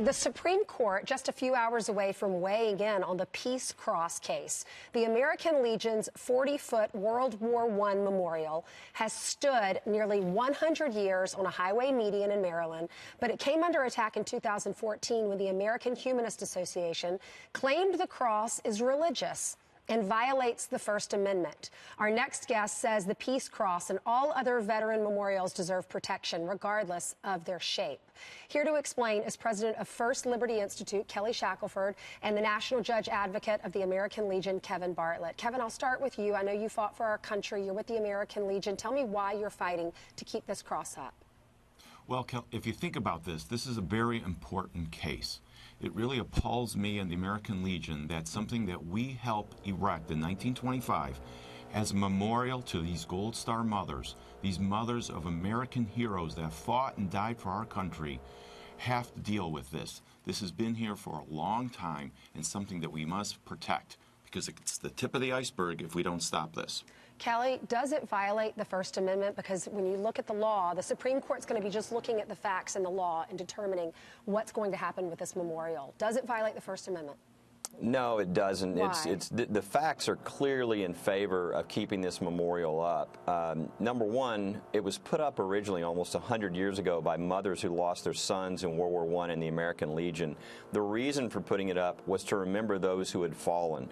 The Supreme Court, just a few hours away from weighing in on the Peace Cross case. The American Legion's 40-foot World War I memorial has stood nearly 100 years on a highway median in Maryland, but it came under attack in 2014 when the American Humanist Association claimed the cross is religious and violates the First Amendment. Our next guest says the Peace Cross and all other veteran memorials deserve protection, regardless of their shape. Here to explain is president of First Liberty Institute, Kelly Shackelford, and the National Judge Advocate of the American Legion, Kevin Bartlett. Kevin, I'll start with you. I know you fought for our country. You're with the American Legion. Tell me why you're fighting to keep this cross up. Well, if you think about this, this is a very important case. It really appalls me and the American Legion that something that we helped erect in 1925 as a memorial to these Gold Star mothers, these mothers of American heroes that fought and died for our country, have to deal with this. This has been here for a long time and something that we must protect because it's the tip of the iceberg if we don't stop this. Kelly, does it violate the First Amendment? Because when you look at the law, the Supreme Court's going to be just looking at the facts and the law and determining what's going to happen with this memorial. Does it violate the First Amendment? No, it doesn't. Why? The facts are clearly in favor of keeping this memorial up. Number one, it was put up originally almost 100 years ago by mothers who lost their sons in World War I in the American Legion. The reason for putting it up was to remember those who had fallen.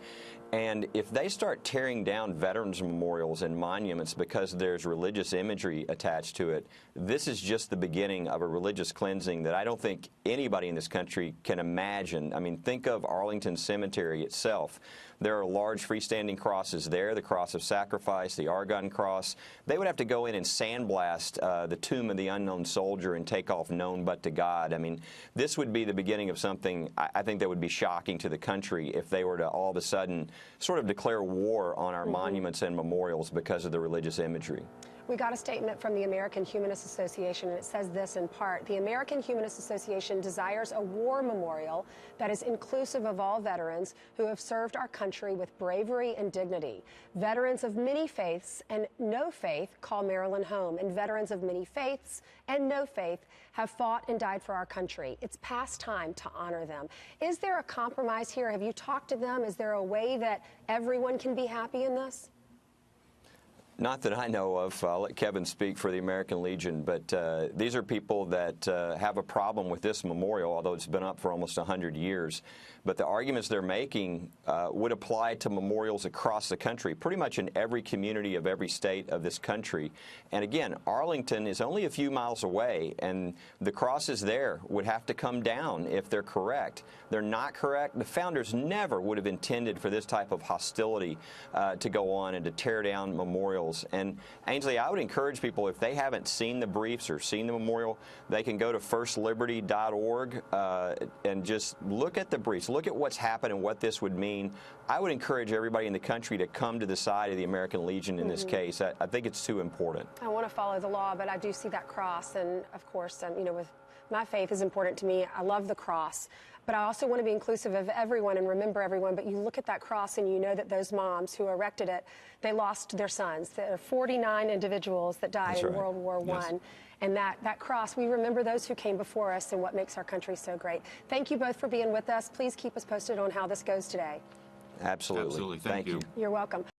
And if they start tearing down veterans memorials and monuments because there's religious imagery attached to it, this is just the beginning of a religious cleansing that I don't think anybody in this country can imagine. I mean, think of Arlington Cemetery itself. There are large freestanding crosses there, the Cross of Sacrifice, the Argonne Cross. They would have to go in and sandblast the tomb of the unknown soldier and take off known but to God. I mean, this would be the beginning of something I think that would be shocking to the country if they were to all of a sudden sort of declare war on our monuments and memorials because of the religious imagery. We got a statement from the American Humanist Association, and it says this in part: the American Humanist Association desires a war memorial that is inclusive of all veterans who have served our country with bravery and dignity. Veterans of many faiths and no faith call Maryland home, and veterans of many faiths and no faith have fought and died for our country. It's past time to honor them. Is there a compromise here? Have you talked to them? Is there a way that everyone can be happy in this? Not that I know of. I'll let Kevin speak for the American Legion, but these are people that have a problem with this memorial, although it's been up for almost 100 years. But the arguments they're making would apply to memorials across the country, pretty much in every community of every state of this country. And again, Arlington is only a few miles away, and the crosses there would have to come down if they're correct. They're not correct. The founders never would have intended for this type of hostility to go on and to tear down memorials. And Ainsley, I would encourage people, if they haven't seen the briefs or seen the memorial, they can go to firstliberty.org and just look at the briefs, look at what's happened and what this would mean. I would encourage everybody in the country to come to the side of the American Legion in this case. I think it's too important. I want to follow the law, but I do see that cross, and of course, you know, with my faith is important to me. I love the cross, but I also want to be inclusive of everyone and remember everyone. But you look at that cross and you know that those moms who erected it, they lost their sons. There are 49 individuals that died in World War I. And that cross, we remember those who came before us and what makes our country so great. Thank you both for being with us. Please keep us posted on how this goes today. Absolutely. Absolutely. Thank you. You're welcome.